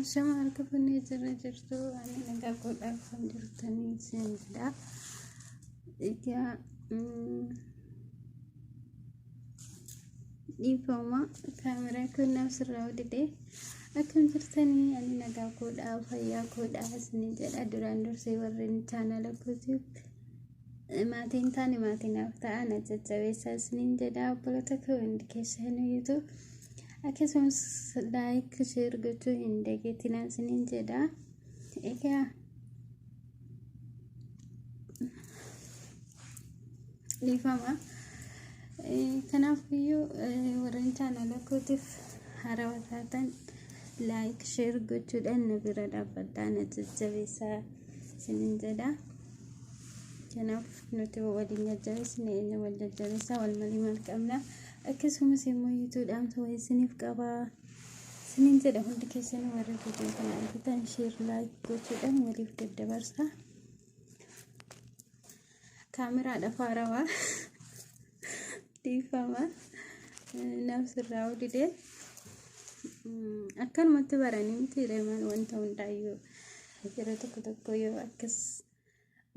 Ashama harka bunni jirtu ani nagaa godhaaf kan jirtanii seenidha. Egaa dhiifama kaameraa kunnaaf sirraa odidee akkam jirtanii ani nagaa godhaaf fayyaa godhaaf isin jedha. Duraan dursee warreen chaanala kootiif maatiin taane maatiinaaf ta'an jajjabeessaa isin jedha. Obboloota koo hundi keessan YouTube akkasumas like share gochuu hin dagattinaa isin jedha. Egaa dhiifama kanaafiyyuu warreen chaanala kootiif haarawaa taatan like share gochuudhaan na bira dhaabbadhaa na jajjabeessaa isin jedha. Kanaaf nuti waliin jajjabeessine eenyu wal jajjabeessaa wal malee maal qabna. Akkasumas immoo yuutuudhaan ta'uu isiniif qabaa isin jedha. Hundi keessan warra viidiyoo kana argitan share like gochuudhaan waliif daddabarsaa. Kaameraadha faarawaa dhiifama naaf sirraa odidee akkanumatti baranii miti reemaan wanta hundaayyuu yeroo tokko yoo akkas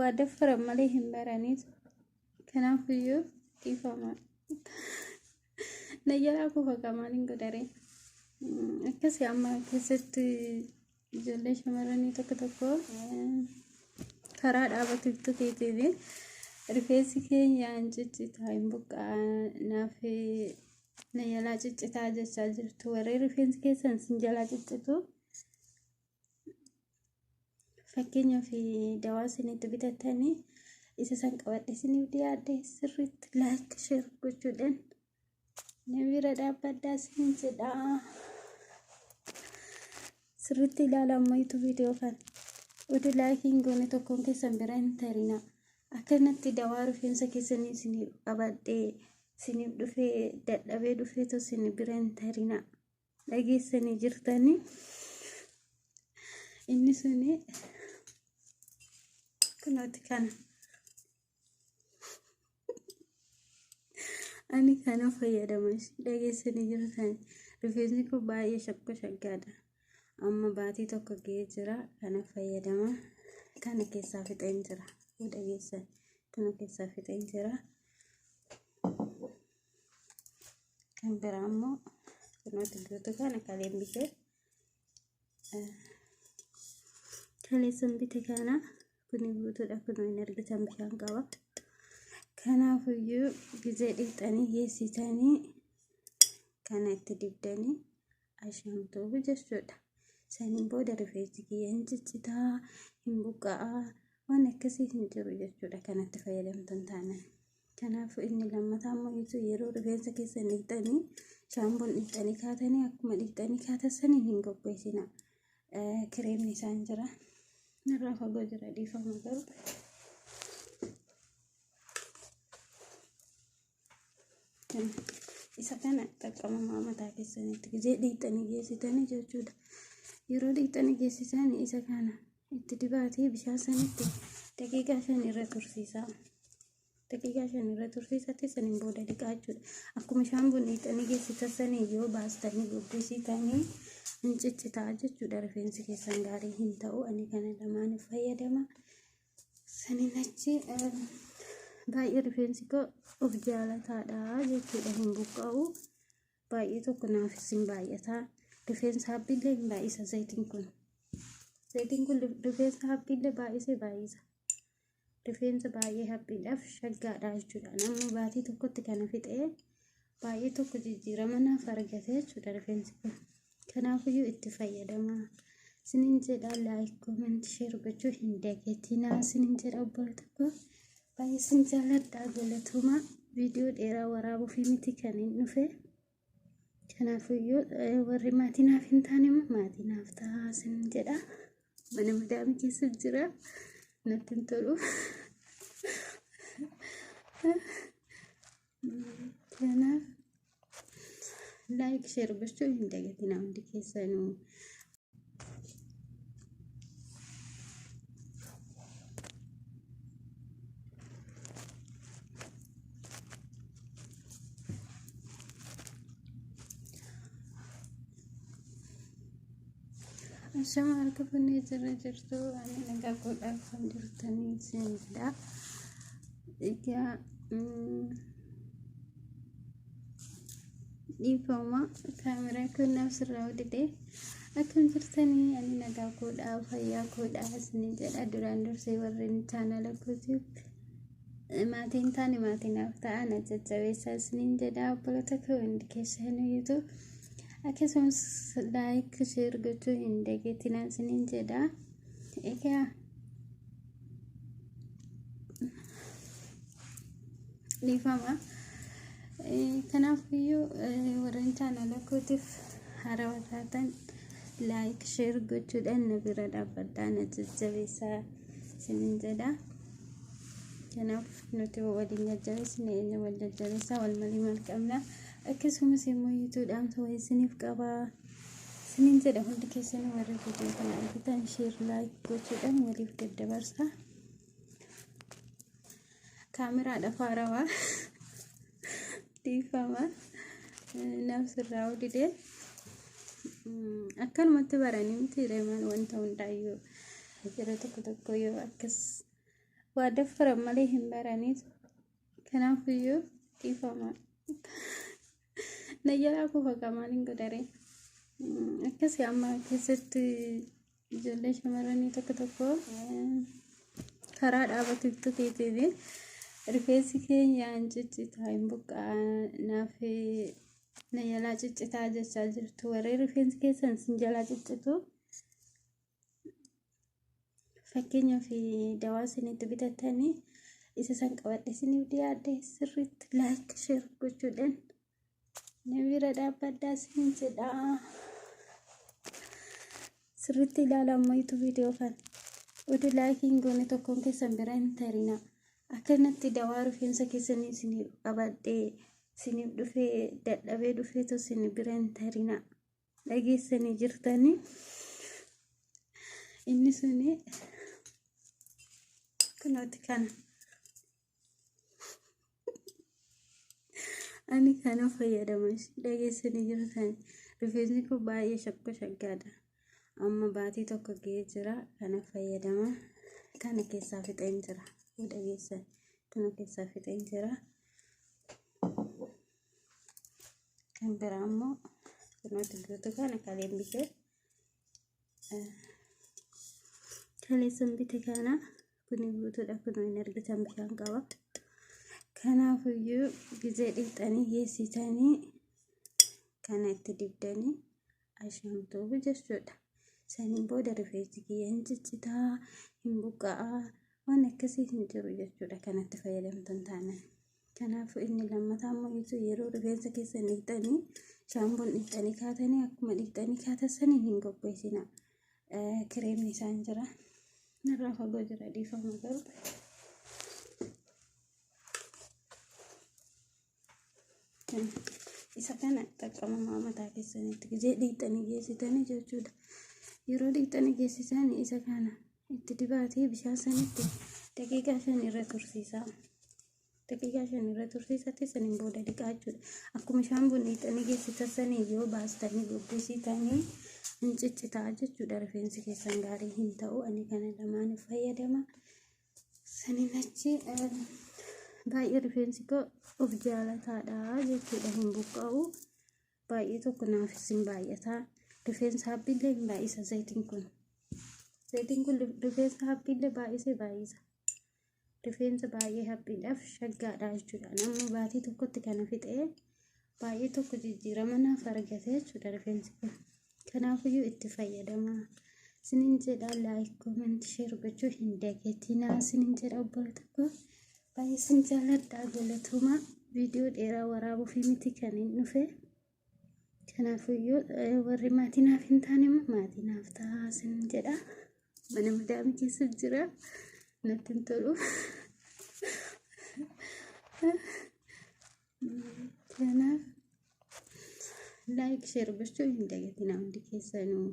waa daffaran malee hin baraniitu. Kanaafiyyuu dhiifama na jalaa kufa qamaaliin godharee akkasii amma keessatti ijoollee shamarranii tokko karaa dhaabbatuutu keetiin rifeensi keenyaan ciccitaa hin buqqaa naaf na jalaa ciccitaa jechaa jirtu. Warreen rifeensi keessan sin jalaa ciccitu fakkeenyaaf dawaa isinitti bitatanii isa san qabadhe isiniif dhiyaadhe sirriitti like share gochuudhaan na bira dhaabbadhaa isin jedha. Sirriitti ilaala amma YouTube viidiyoo kana oduu laakiin goone tokkoon keessan bira hin tarinaa. Akkanatti dawaa rifeensa keessanii isiniif qabadhee isiniif dhufee dadhabee dhufeetu isin bira hin tarinaa. Dhageessanii jirtanii inni suni kunooti kana ani kana fayyadamas dhageessanii jirtanii. Rifeensi kun baay'ee shaggaadha. Amma baatii tokko ga'ee jira. Kana fayyadama kana keessaa fixeen jira. Dhageessan kana keessaa fixeen jira. Kan biraa immoo kunooti guutuu kana kaleen bitee kaleessan bite kana kuni guutuudha. Kunoo hin argitan bishaan qaba. Kanaafiyyuu gizee dhiqxanii geessitanii kana itti dibdanii ashaamtuu jechuudha. Saniin booda rifeensi kiyya hin ciccitaa hin buqqa'aa waan akkasii hin jiru jechuudha. Kanatti fayyadamtan taanan. Kanaafuu inni lammataa immoo yeroo rifeensa keessan dhiqxanii shaampuun dhiqxanii kaatanii akkuma dhiqxanii kaatasanii hin qopheessinaa. Kireemni isaan jira narraa fagoo jira dhiifama garuu isa kana qaqqabamaa mataa keessanitti gizee dhiqxanii geessitanii jechuudha. Yeroo dhiqxanii geessitanii isa kana itti dibaatii bishaan sanitti daqiiqaa 5 irra tursiisaa. Daqiiqaa 5 irra tursiisatti saniin booda dhiqaa jechuudha. Akkuma shaampuun dhiqxanii geessitan sanii yoo baastanii gobbisitanii hin ciccitaa jechuudha. Rifeensi keessan gaarii hin ta'u. Ani kana lamaan fayyadama. Saniin achi baay'ee rifeensi koo of jaalataadha jechuudha. Hin buqqa'u. Baay'ee tokko naafis hin baay'ataa. Rifeensa haphiillee hin baay'isa zayitiin kun. Zayitiin kun rifeensa haphiillee baay'isa. Rifeensa baay'ee haphiidhaaf shaggaadha jechuudha. Namni baatii tokkotti kana fixee baay'ee tokko jijjiirama naaf argate jechuudha rifeensi kun. Kanaafiyyuu itti fayyadamaa isinin jedha. Like comment share gochuu hin dagattinaa isinin jedha. Obboloota koo baay'ee isin jaalladha. Galatoomaa viidiyoo dheeraa waraabuuf miti kan hin dhufe. Kanaafiyyuu warri maatiinaaf hin taane maatiinaaf ta'a isinin jedha. Mana madaamii keessa jira natti hin tolu. Kanaaf like share gochuu hin dagattinaa hundi keessanuu. Ashama harka fuunee jirtu ani nagaa godhaaf kan jirtanii seenidha. Egaa dhiifama kaameraa kun naaf sirraa odite akkam jirtanii ani nagaa godhaaf fayyaa godhaa isiniin jedha. Duraan dursee warreen chaanala kootiif maatiin taane maatiinaaf ta'an jajjabeessaa isiniin jedha. Obboloota koo hundi keessaniyyuu akkasumas like share gochuu hin dagatinaa isiniin jedha. Egaa dhiifama kanaafiyyuu warreen chaanala kootiif haarawaa taatan like share gochuudhaan na bira dhaabbadhaa na jajjabeessaa isiniin jedha. Kanaaf nuti waliin jajjabeessine eenyu wal jajjabeessaa wal malee maal qabna. Akkasumas immoo yuutuudhaan ta'uu isiniif qabaa isiniin jedha. Hundi keessanii warri viidiyoo kana argitan share like gochuudhaan waliif daddabarsaa. Kaameraadha faarawaa dhiifama naaf sirraa odite akkanumatti baranii miti reeman wanta hundaayyuu yeroo tokko yoo akkas waa daffaran malee hin baraniitu. Kanaafiyyuu dhiifama na jalaa kufa qamaaliin godhare akkasii amma keessatti ijoollee shamarranii tokko karaa dhaabbatuutu teeteefi rifeensi keenyaan ciccitaa hin buqqaa naaf na jalaa ciccitaa jechaa jirtu. Warri rifeensi keessan sin jalaa ciccitu fakkeenyaaf dawaa isinitti bitatanii isa san qabadhe isiniif dhiyaadhe sirriitti like share gochuudhaan na bira dhaabbadhaa isiniin jedha. Sirriitti ilaalaa ammayyitu viidiyoo kana oduu laakiin goone tokkoon keessan bira hin tarinaa. Akkanatti dawaa rifeensa keessanii isiniif qabadhee isiniif dhufee dadhabee dhufeetu isin bira hin tarinaa. Dhageessanii jirtanii inni suni kunooti kana ani kana fayyadamas dhageessanii jirtanii. Rifeensi kun baay'ee shaggaadha. Amma baatii tokko ga'ee jira. Kana fayyadama kana keessaa fixeen jira. Dhageessan kana keessaa fixeen jira. Kan biraa immoo kunooti guutuu kana kaleen bitee kaleessan bite kana kuni guutuudha. Kun hin argitan bishaan qaba. Kanaafiyyuu gizee dhiqxanii geessitanii kana itti dibdanii ashaamtuu jechuudha. Saniin booda rifeensi kiyyaan ciccitaa hin buqqa'aa waan akkasii hin jiru jechuudha. Kanatti fayyadamtan taanan. Kanaafuu inni lammataa immoo yeroo rifeensa keessan dhiqxanii shaampuun dhiqxanii kaatanii akkuma dhiqxanii kaatasanii hin qopheessinaa. Kireemni isaan jira. Narraa fagoo jira dhiifama garuu. Isa kana qaqqabamaa mataa keessanitti gizee dhiqxanii geessitanii jechuudha. Yeroo dhiqxanii geessisan isa kana itti dibaatii bishaan sanitti daqiiqaa 5 irra tursiisaa. Daqiiqaa 5 irra tursiisatti saniin booda dhiqaa jechuudha. Akkuma shaampuun dhiqxanii geessitan sanii yoo baastanii guddisitanii hin ciccitaa jechuudha. Rifeensi keessan gaarii hin ta'u. Ani kana lamaan fayyadama. Saniin achi baay'ee rifeensi koo of jaalataadha jechuudha. Hin buqqa'u. Baay'ee tokko naafis hin baay'ataa. Rifeensa haphiillee hin baay'isa zayitiin kun. Zayitiin kun rifeensa haphiillee baay'isa. Rifeensa baay'ee haphiidhaaf shaggaadha jechuudha. Namni baatii tokkotti kana fixee baay'ee tokko jijjiirama naaf argate jechuudha rifeensi kun. Kanaafiyyuu itti fayyadamaa isiniin jedha. Like comment share gochuu hin dagatinaa isiniin jedha. Obboloota koo baay'ee isin jaalladha. Galatooma viidiyoo dheeraa waraabuuf miti kan hin dhufe. Kanaafiyyuu warri maatiinaaf hin taane maatiinaaf ta'a isiniin jedha. Mana madaamii keessa jira natti hin tolu. Kanaaf like share gochuu hin dagatinaa hundi keessanuu.